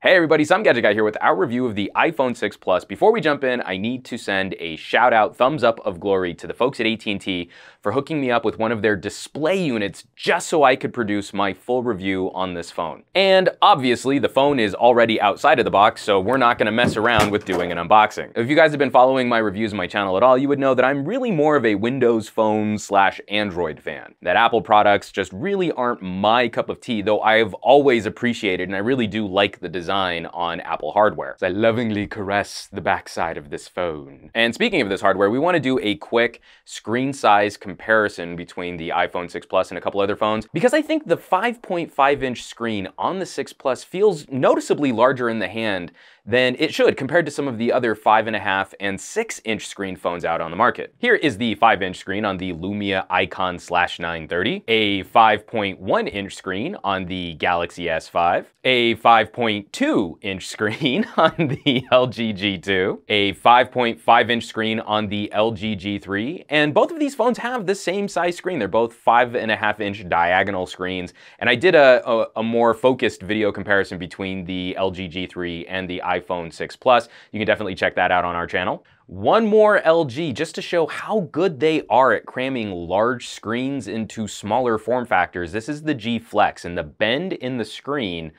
Hey everybody, some Gadget Guy here with our review of the iPhone 6 Plus. Before we jump in, I need to send a shout out, thumbs up of glory to the folks at AT&T for hooking me up with one of their display units just so I could produce my full review on this phone. And obviously the phone is already outside of the box, so we're not gonna mess around with doing an unboxing. If you guys have been following my reviews on my channel at all, you would know that I'm really more of a Windows Phone / Android fan. That Apple products just really aren't my cup of tea, though I've always appreciated and I really do like the design on Apple hardware. So I lovingly caress the backside of this phone. And speaking of this hardware, we want to do a quick screen size comparison between the iPhone 6 Plus and a couple other phones, because I think the 5.5-inch screen on the 6 Plus feels noticeably larger in the hand than it should compared to some of the other 5.5 and 6-inch screen phones out on the market. Here is the 5-inch screen on the Lumia Icon /930, a 5.1-inch screen on the Galaxy S5, a 5.2-inch screen on the LG G2, a 5.5-inch screen on the LG G3, and both of these phones have the same size screen. They're both 5.5-inch diagonal screens, and I did a more focused video comparison between the LG G3 and the iPhone 6 Plus. You can definitely check that out on our channel. One more LG just to show how good they are at cramming large screens into smaller form factors. This is the G Flex, and the bend in the screen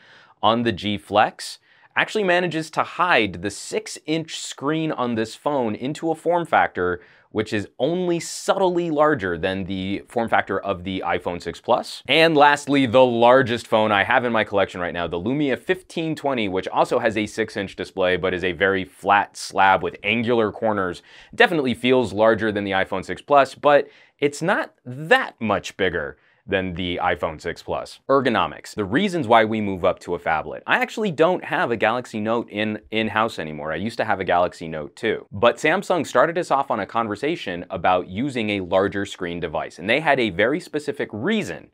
on the G Flex actually manages to hide the 6-inch screen on this phone into a form factor which is only subtly larger than the form factor of the iPhone 6 Plus. And lastly, the largest phone I have in my collection right now, the Lumia 1520, which also has a 6-inch display, but is a very flat slab with angular corners. Definitely feels larger than the iPhone 6 Plus, but it's not that much bigger than the iPhone 6 Plus. Ergonomics, the reasons why we move up to a phablet. I actually don't have a Galaxy Note in-house anymore. I used to have a Galaxy Note 2. But Samsung started us off on a conversation about using a larger screen device, and they had a very specific reason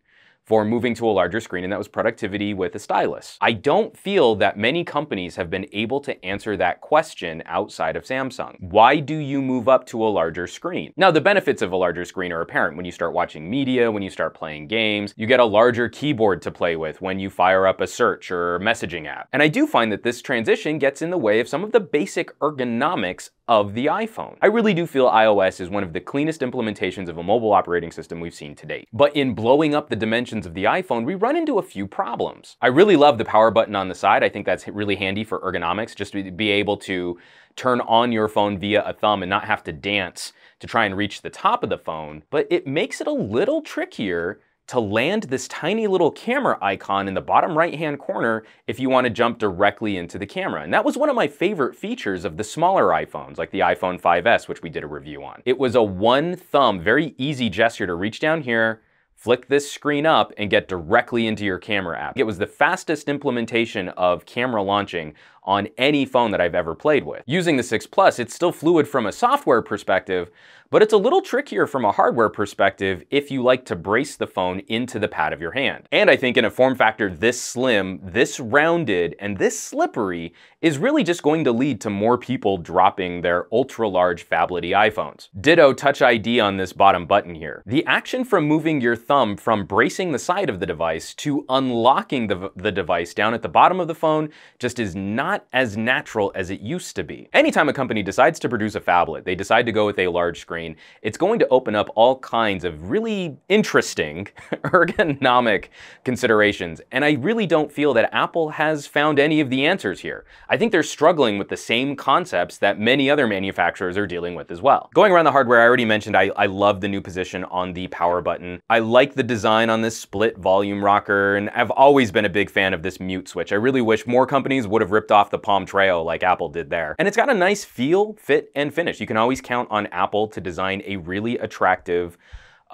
for moving to a larger screen, and that was productivity with a stylus. I don't feel that many companies have been able to answer that question outside of Samsung. Why do you move up to a larger screen? Now, the benefits of a larger screen are apparent. When you start watching media, when you start playing games, you get a larger keyboard to play with when you fire up a search or messaging app. And I do find that this transition gets in the way of some of the basic ergonomics of the iPhone. I really do feel iOS is one of the cleanest implementations of a mobile operating system we've seen to date. But in blowing up the dimensions of the iPhone, we run into a few problems. I really love the power button on the side. I think that's really handy for ergonomics, just to be able to turn on your phone via a thumb and not have to dance to try and reach the top of the phone. But it makes it a little trickier to land this tiny little camera icon in the bottom right-hand corner if you want to jump directly into the camera. And that was one of my favorite features of the smaller iPhones, like the iPhone 5S, which we did a review on. It was a one thumb, very easy gesture to reach down here, flick this screen up, and get directly into your camera app. It was the fastest implementation of camera launching on any phone that I've ever played with. Using the 6 Plus, it's still fluid from a software perspective, but it's a little trickier from a hardware perspective if you like to brace the phone into the pad of your hand. And I think in a form factor this slim, this rounded, and this slippery is really just going to lead to more people dropping their ultra-large phablet-y iPhones. Ditto Touch ID on this bottom button here. The action from moving your thumb from bracing the side of the device to unlocking the device down at the bottom of the phone just is not as natural as it used to be. Anytime a company decides to produce a phablet, they decide to go with a large screen, it's going to open up all kinds of really interesting ergonomic considerations. And I really don't feel that Apple has found any of the answers here. I think they're struggling with the same concepts that many other manufacturers are dealing with as well. Going around the hardware, I already mentioned I love the new position on the power button. I like the design on this split volume rocker, and I've always been a big fan of this mute switch. I really wish more companies would have ripped off the Palm Treo like Apple did there. And it's got a nice feel, fit, and finish. You can always count on Apple to design a really attractive,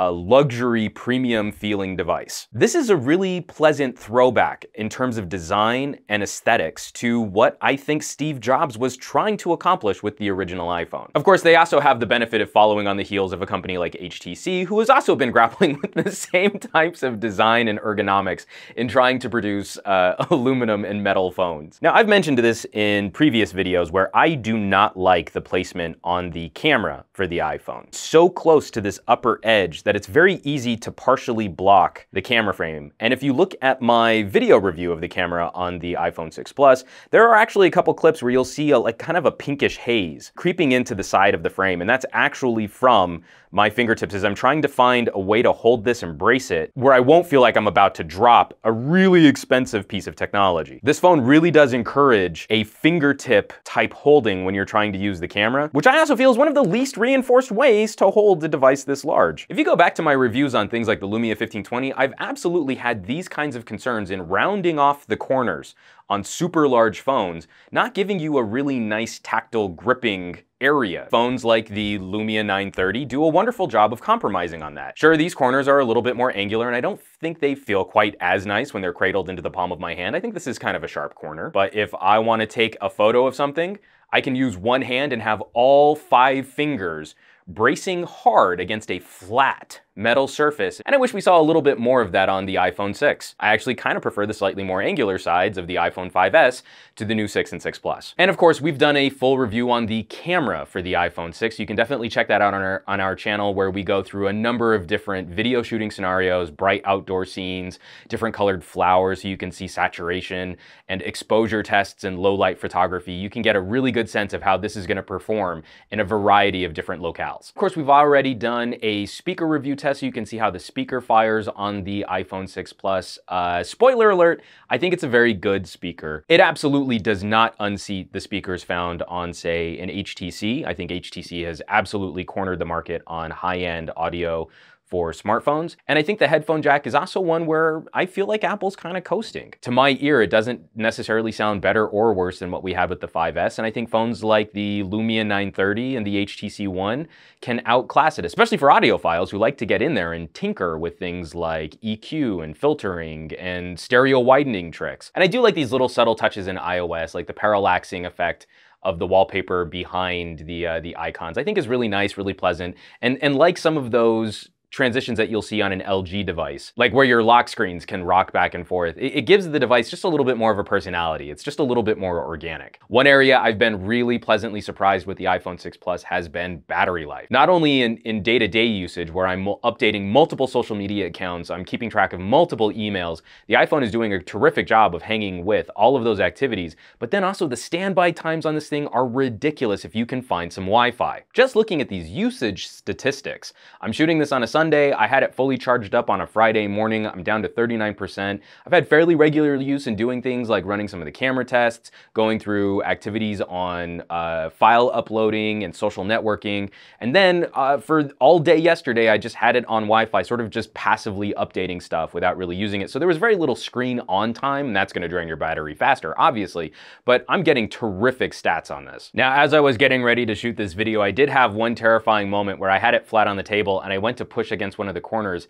luxury premium feeling device. This is a really pleasant throwback in terms of design and aesthetics to what I think Steve Jobs was trying to accomplish with the original iPhone. Of course, they also have the benefit of following on the heels of a company like HTC, who has also been grappling with the same types of design and ergonomics in trying to produce aluminum and metal phones. Now, I've mentioned this in previous videos where I do not like the placement on the camera for the iPhone. So close to this upper edge that it's very easy to partially block the camera frame. And if you look at my video review of the camera on the iPhone 6 Plus, there are actually a couple clips where you'll see like kind of a pinkish haze creeping into the side of the frame, and that's actually from my fingertips as I'm trying to find a way to hold this and brace it where I won't feel like I'm about to drop a really expensive piece of technology. This phone really does encourage a fingertip type holding when you're trying to use the camera, which I also feel is one of the least reinforced ways to hold a device this large. If you go back to my reviews on things like the Lumia 1520, I've absolutely had these kinds of concerns in rounding off the corners on super large phones, not giving you a really nice tactile gripping area. Phones like the Lumia 930 do a wonderful job of compromising on that. Sure, these corners are a little bit more angular, and I don't think they feel quite as nice when they're cradled into the palm of my hand. I think this is kind of a sharp corner, but if I want to take a photo of something, I can use one hand and have all 5 fingers bracing hard against a flat metal surface, and I wish we saw a little bit more of that on the iPhone 6. I actually kind of prefer the slightly more angular sides of the iPhone 5S to the new 6 and 6 Plus. And of course, we've done a full review on the camera for the iPhone 6. You can definitely check that out on our channel, where we go through a number of different video shooting scenarios, bright outdoor scenes, different colored flowers so you can see saturation, and exposure tests and low light photography. You can get a really good sense of how this is going to perform in a variety of different locales. Of course, we've already done a speaker review test, so you can see how the speaker fires on the iPhone 6 Plus. Spoiler alert, I think it's a very good speaker. It absolutely does not unseat the speakers found on, say, an HTC. I think HTC has absolutely cornered the market on high-end audio for smartphones. And I think the headphone jack is also one where I feel like Apple's kind of coasting. To my ear, it doesn't necessarily sound better or worse than what we had with the 5S. And I think phones like the Lumia 930 and the HTC One can outclass it, especially for audiophiles who like to get in there and tinker with things like EQ and filtering and stereo widening tricks. And I do like these little subtle touches in iOS, like the parallaxing effect of the wallpaper behind the icons. I think is really nice, really pleasant. And like some of those transitions that you'll see on an LG device, like where your lock screens can rock back and forth. It gives the device just a little bit more of a personality. It's just a little bit more organic. One area I've been really pleasantly surprised with the iPhone 6 Plus has been battery life. Not only in day-to-day usage, where I'm updating multiple social media accounts, I'm keeping track of multiple emails, the iPhone is doing a terrific job of hanging with all of those activities, but then also the standby times on this thing are ridiculous if you can find some Wi-Fi. Just looking at these usage statistics, I'm shooting this on a Sunday. I had it fully charged up on a Friday morning. I'm down to 39%. I've had fairly regular use in doing things like running some of the camera tests, going through activities on file uploading and social networking. And then for all day yesterday, I just had it on Wi-Fi, sort of just passively updating stuff without really using it. So there was very little screen on time, and that's going to drain your battery faster, obviously. But I'm getting terrific stats on this. Now, as I was getting ready to shoot this video, I did have one terrifying moment where I had it flat on the table and I went to push against one of the corners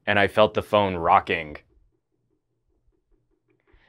and I felt the phone rocking.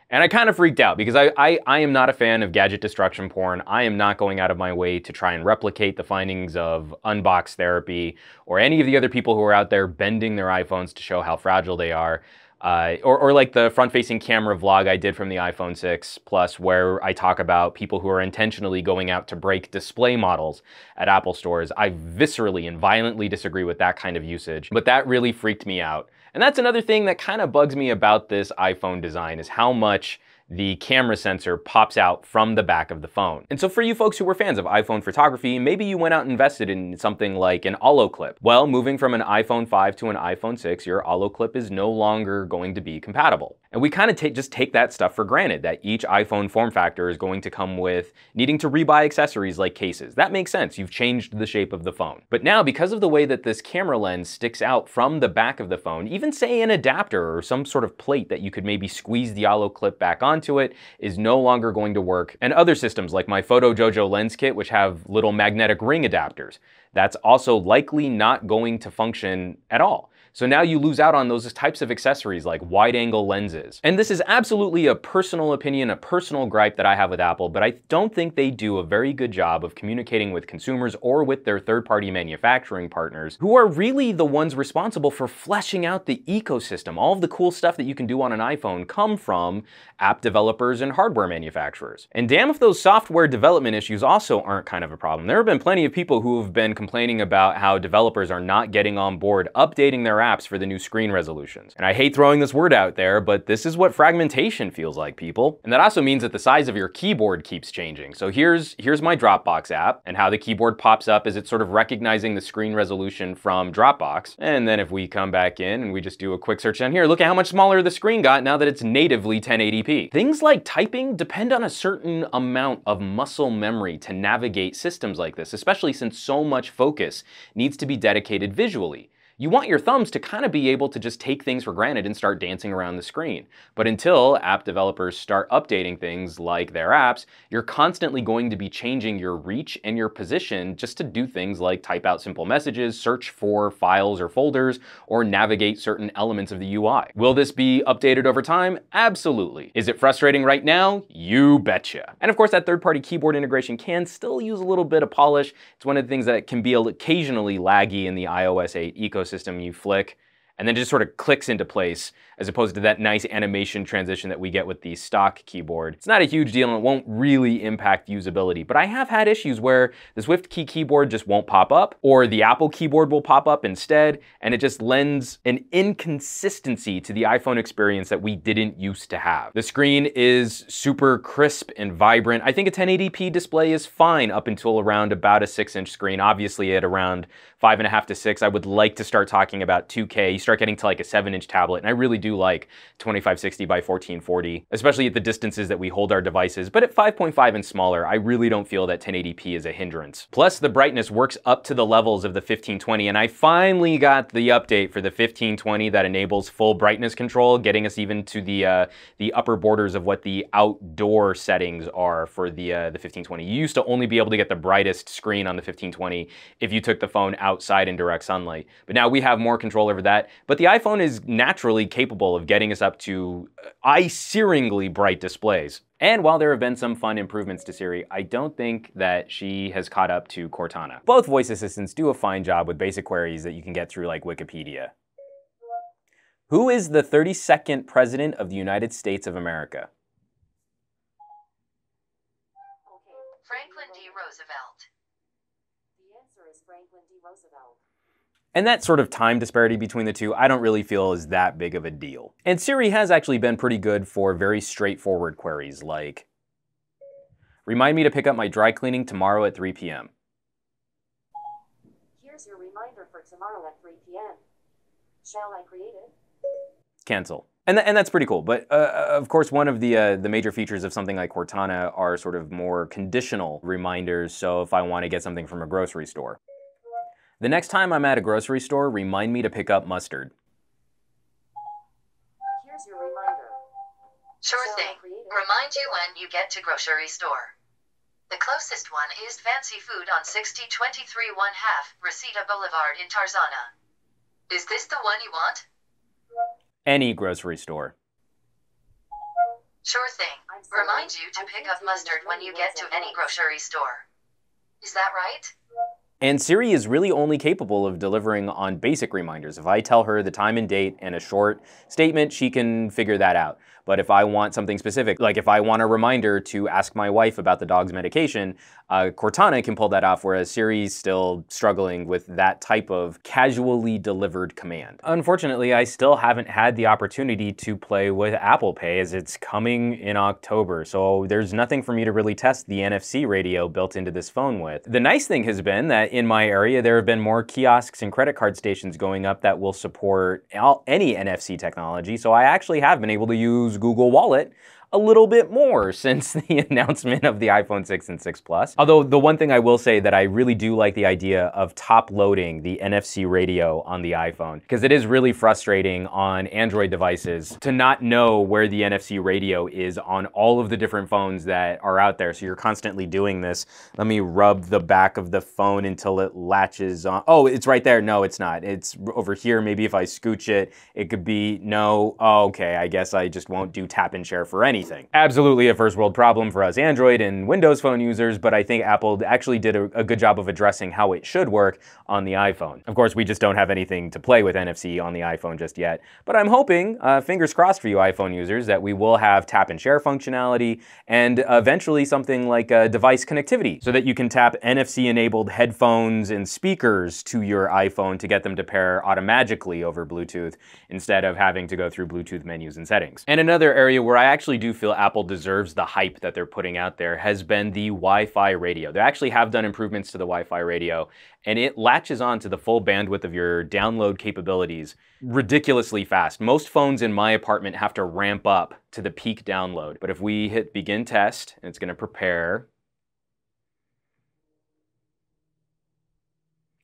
And I kind of freaked out because I am not a fan of gadget destruction porn. I am not going out of my way to try and replicate the findings of Unbox Therapy or any of the other people who are out there bending their iPhones to show how fragile they are. Or like the front-facing camera vlog I did from the iPhone 6 Plus, where I talk about people who are intentionally going out to break display models at Apple stores. I viscerally and violently disagree with that kind of usage, but that really freaked me out. And that's another thing that kind of bugs me about this iPhone design, is how much the camera sensor pops out from the back of the phone. And so for you folks who were fans of iPhone photography, maybe you went out and invested in something like an Allo clip. Well, moving from an iPhone 5 to an iPhone 6, your Allo clip is no longer going to be compatible. And we kind of just take that stuff for granted, that each iPhone form factor is going to come with needing to rebuy accessories like cases. That makes sense. You've changed the shape of the phone. But now, because of the way that this camera lens sticks out from the back of the phone, even say an adapter or some sort of plate that you could maybe squeeze the Allo clip back onto it is no longer going to work. And other systems like my Photo Jojo lens kit, which have little magnetic ring adapters, that's also likely not going to function at all. So now you lose out on those types of accessories like wide-angle lenses. And this is absolutely a personal opinion, a personal gripe that I have with Apple, but I don't think they do a very good job of communicating with consumers or with their third-party manufacturing partners, who are really the ones responsible for fleshing out the ecosystem. All of the cool stuff that you can do on an iPhone come from app developers and hardware manufacturers. And damn if those software development issues also aren't kind of a problem. There have been plenty of people who have been complaining about how developers are not getting on board updating their apps for the new screen resolutions. And I hate throwing this word out there, but this is what fragmentation feels like, people. And that also means that the size of your keyboard keeps changing. So here's my Dropbox app, and how the keyboard pops up is it's sort of recognizing the screen resolution from Dropbox. And then if we come back in and we just do a quick search down here, look at how much smaller the screen got now that it's natively 1080p. Things like typing depend on a certain amount of muscle memory to navigate systems like this, especially since so much focus needs to be dedicated visually. You want your thumbs to kind of be able to just take things for granted and start dancing around the screen. But until app developers start updating things like their apps, you're constantly going to be changing your reach and your position just to do things like type out simple messages, search for files or folders, or navigate certain elements of the UI. Will this be updated over time? Absolutely. Is it frustrating right now? You betcha. And of course, that third-party keyboard integration can still use a little bit of polish. It's one of the things that can be occasionally laggy in the iOS 8 ecosystem. You flick, and then it just sort of clicks into place, as opposed to that nice animation transition that we get with the stock keyboard. It's not a huge deal and it won't really impact usability, but I have had issues where the SwiftKey keyboard just won't pop up, or the Apple keyboard will pop up instead, and it just lends an inconsistency to the iPhone experience that we didn't used to have. The screen is super crisp and vibrant. I think a 1080p display is fine up until around about a 6-inch screen. Obviously at around 5.5 to 6, I would like to start talking about 2K. You start getting to like a 7-inch tablet, and I really do like 2560 by 1440, especially at the distances that we hold our devices. But at 5.5 and smaller, I really don't feel that 1080p is a hindrance. Plus, the brightness works up to the levels of the 1520, and I finally got the update for the 1520 that enables full brightness control, getting us even to the upper borders of what the outdoor settings are for the 1520. You used to only be able to get the brightest screen on the 1520 if you took the phone outside in direct sunlight, but now we have more control over that. But the iPhone is naturally capable of getting us up to eye-searingly bright displays. And while there have been some fun improvements to Siri, I don't think that she has caught up to Cortana. Both voice assistants do a fine job with basic queries that you can get through like Wikipedia. Who is the 32nd President of the United States of America? Franklin D. Roosevelt. The answer is Franklin D. Roosevelt. And that sort of time disparity between the two, I don't really feel is that big of a deal. And Siri has actually been pretty good for very straightforward queries like, remind me to pick up my dry cleaning tomorrow at 3 p.m. Here's your reminder for tomorrow at 3 p.m. Shall I create it? Cancel. And that's pretty cool. But of course, one of the major features of something like Cortana are sort of more conditional reminders. So if I want to get something from a grocery store, the next time I'm at a grocery store, remind me to pick up mustard. Here's your reminder. Sure thing. Remind you when you get to grocery store. The closest one is Fancy Food on 6023 1/2 Reseda Boulevard in Tarzana. Is this the one you want? Any grocery store. Sure thing. Remind you to pick up mustard when you get to any grocery store. Is that right? And Siri is really only capable of delivering on basic reminders. If I tell her the time and date and a short statement, she can figure that out. But if I want something specific, like if I want a reminder to ask my wife about the dog's medication, Cortana can pull that off, whereas Siri's still struggling with that type of casually delivered command. Unfortunately, I still haven't had the opportunity to play with Apple Pay as it's coming in October, so there's nothing for me to really test the NFC radio built into this phone with. The nice thing has been that in my area, there have been more kiosks and credit card stations going up that will support any NFC technology, so I actually have been able to use Google Wallet a little bit more since the announcement of the iPhone 6 and 6 Plus. Although the one thing I will say that I really do like the idea of top loading the NFC radio on the iPhone, because it is really frustrating on Android devices to not know where the NFC radio is on all of the different phones that are out there. So you're constantly doing this. Let me rub the back of the phone until it latches on. Oh, it's right there. No, it's not. It's over here. Maybe if I scooch it, it could be no. Oh, okay, I guess I just won't do tap and share for anything. Absolutely a first world problem for us Android and Windows Phone users, but I think Apple actually did a good job of addressing how it should work on the iPhone. Of course, we just don't have anything to play with NFC on the iPhone just yet, but I'm hoping, fingers crossed for you iPhone users, that we will have tap and share functionality and eventually something like device connectivity so that you can tap NFC-enabled headphones and speakers to your iPhone to get them to pair automatically over Bluetooth instead of having to go through Bluetooth menus and settings. And another area where I actually do feel Apple deserves the hype that they're putting out there has been the Wi-Fi radio. They actually have done improvements to the Wi-Fi radio, and it latches on to the full bandwidth of your download capabilities ridiculously fast. Most phones in my apartment have to ramp up to the peak download. But if we hit begin test, and it's going to prepare,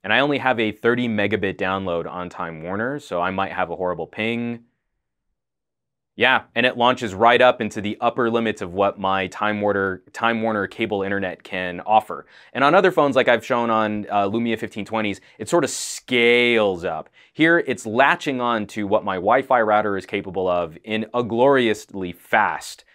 and I only have a 30 megabit download on Time Warner, so I might have a horrible ping. Yeah, and it launches right up into the upper limits of what my Time Warner cable internet can offer. And on other phones, like I've shown on Lumia 1520s, it sort of scales up. Here, it's latching on to what my Wi-Fi router is capable of in a gloriously fast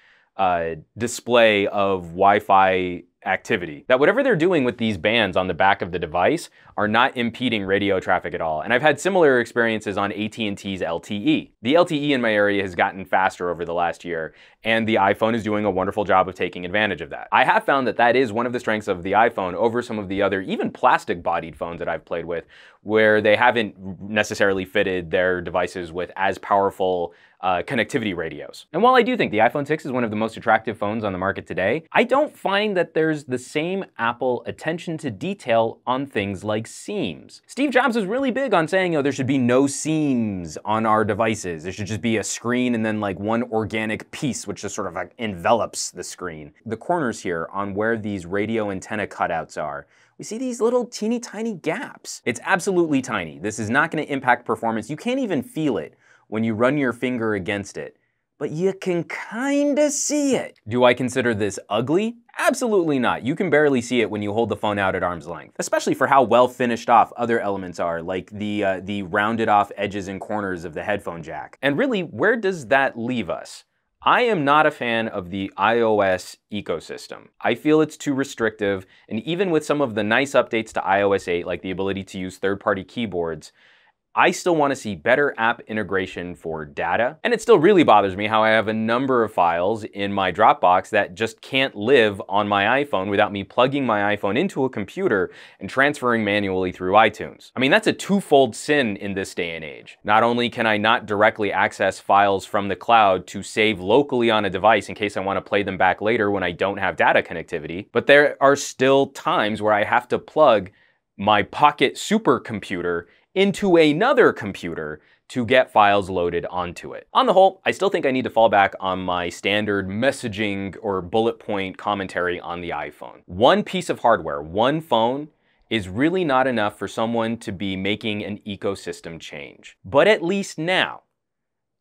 display of Wi-Fi activity. That whatever they're doing with these bands on the back of the device are not impeding radio traffic at all. And I've had similar experiences on AT&T's LTE. The LTE in my area has gotten faster over the last year, and the iPhone is doing a wonderful job of taking advantage of that. I have found that that is one of the strengths of the iPhone over some of the other, even plastic-bodied phones that I've played with, where they haven't necessarily fitted their devices with as powerful connectivity radios. And while I do think the iPhone 6 is one of the most attractive phones on the market today, I don't find that there's the same Apple attention to detail on things like seams. Steve Jobs was really big on saying, there should be no seams on our devices. There should just be a screen and then like one organic piece which just sort of like envelops the screen. The corners here on where these radio antenna cutouts are, we see these little teeny tiny gaps. It's absolutely tiny. This is not going to impact performance. You can't even feel it when you run your finger against it, but you can kinda see it. Do I consider this ugly? Absolutely not. You can barely see it when you hold the phone out at arm's length, especially for how well finished off other elements are, like the rounded off edges and corners of the headphone jack. And really, where does that leave us? I am not a fan of the iOS ecosystem. I feel it's too restrictive, and even with some of the nice updates to iOS 8, like the ability to use third-party keyboards, I still want to see better app integration for data. And it still really bothers me how I have a number of files in my Dropbox that just can't live on my iPhone without me plugging my iPhone into a computer and transferring manually through iTunes. I mean, that's a twofold sin in this day and age. Not only can I not directly access files from the cloud to save locally on a device in case I want to play them back later when I don't have data connectivity, but there are still times where I have to plug my pocket supercomputer into another computer to get files loaded onto it. On the whole, I still think I need to fall back on my standard messaging or bullet point commentary on the iPhone. One piece of hardware, one phone, is really not enough for someone to be making an ecosystem change. But at least now,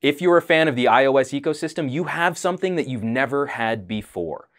if you're a fan of the iOS ecosystem, you have something that you've never had before: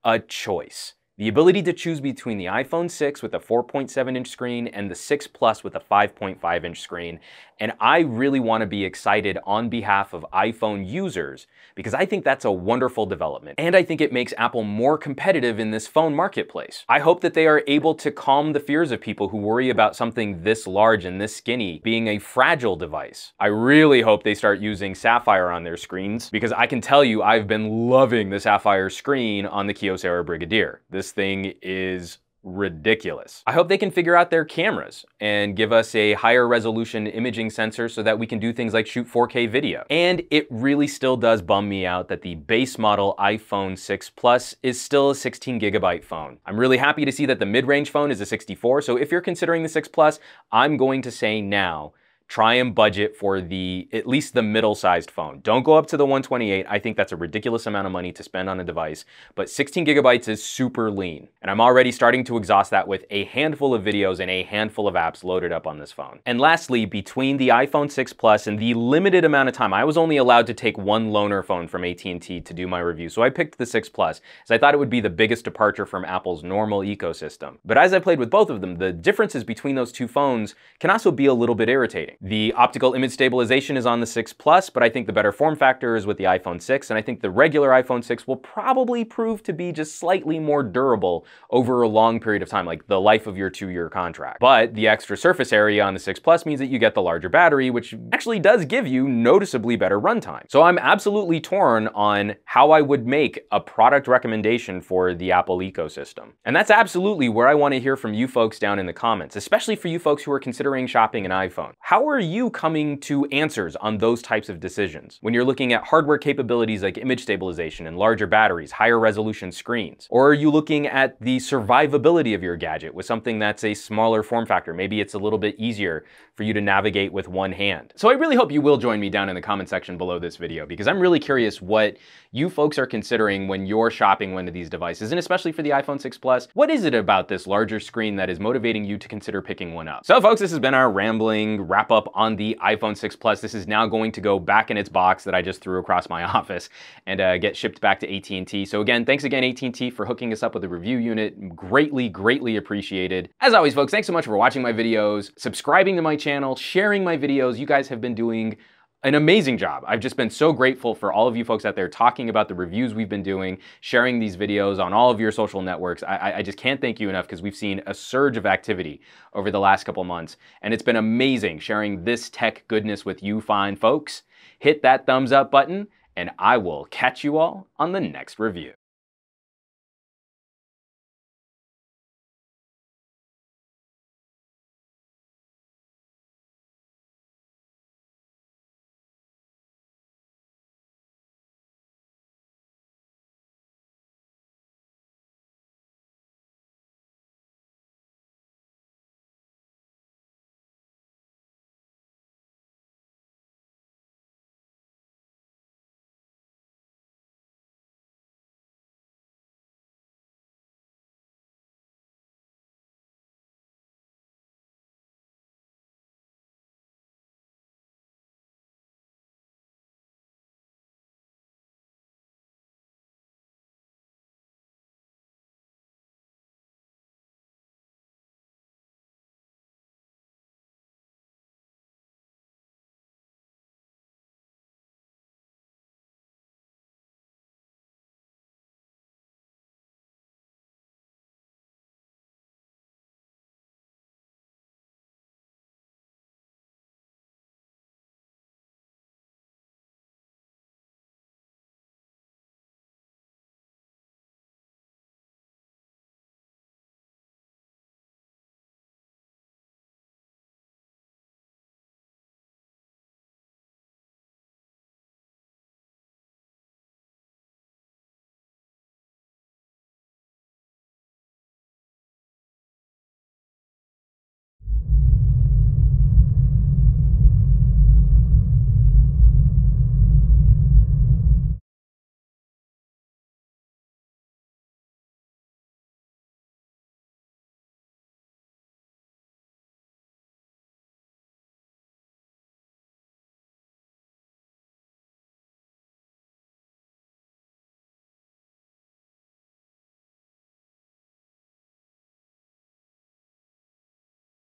a choice. The ability to choose between the iPhone 6 with a 4.7-inch screen and the 6 Plus with a 5.5-inch screen. And I really want to be excited on behalf of iPhone users because I think that's a wonderful development. And I think it makes Apple more competitive in this phone marketplace. I hope that they are able to calm the fears of people who worry about something this large and this skinny being a fragile device. I really hope they start using Sapphire on their screens because I can tell you I've been loving the Sapphire screen on the Kyocera Brigadier. This thing is ridiculous. I hope they can figure out their cameras and give us a higher resolution imaging sensor so that we can do things like shoot 4K video. And it really still does bum me out that the base model iPhone 6 Plus is still a 16 gigabyte phone. I'm really happy to see that the mid-range phone is a 64, so if you're considering the 6 Plus, I'm going to say now, try and budget for at least the middle-sized phone. Don't go up to the 128. I think that's a ridiculous amount of money to spend on a device, but 16 gigabytes is super lean. And I'm already starting to exhaust that with a handful of videos and a handful of apps loaded up on this phone. And lastly, between the iPhone 6 Plus and the limited amount of time, I was only allowed to take one loaner phone from AT&T to do my review. So I picked the 6 Plus, as I thought it would be the biggest departure from Apple's normal ecosystem. But as I played with both of them, the differences between those two phones can also be a little bit irritating. The optical image stabilization is on the 6 Plus, but I think the better form factor is with the iPhone 6, and I think the regular iPhone 6 will probably prove to be just slightly more durable over a long period of time, like the life of your 2-year contract. But the extra surface area on the 6 Plus means that you get the larger battery, which actually does give you noticeably better runtime. So I'm absolutely torn on how I would make a product recommendation for the Apple ecosystem. And that's absolutely where I want to hear from you folks down in the comments, especially for you folks who are considering shopping an iPhone. How are you coming to answers on those types of decisions when you're looking at hardware capabilities like image stabilization and larger batteries, higher resolution screens? Or are you looking at the survivability of your gadget with something that's a smaller form factor? Maybe it's a little bit easier for you to navigate with one hand. So I really hope you will join me down in the comment section below this video, because I'm really curious what you folks are considering when you're shopping one of these devices, and especially for the iPhone 6 Plus. What is it about this larger screen that is motivating you to consider picking one up? So folks, this has been our rambling wrap up on the iPhone 6 Plus. This is now going to go back in its box that I just threw across my office and get shipped back to AT&T. So again, thanks again AT&T for hooking us up with a review unit. Greatly, greatly appreciated. As always folks, thanks so much for watching my videos, subscribing to my channel, sharing my videos. You guys have been doing an amazing job. I've just been so grateful for all of you folks out there talking about the reviews we've been doing, sharing these videos on all of your social networks. I just can't thank you enough, because we've seen a surge of activity over the last couple months, and it's been amazing sharing this tech goodness with you fine folks. Hit that thumbs up button, and I will catch you all on the next review.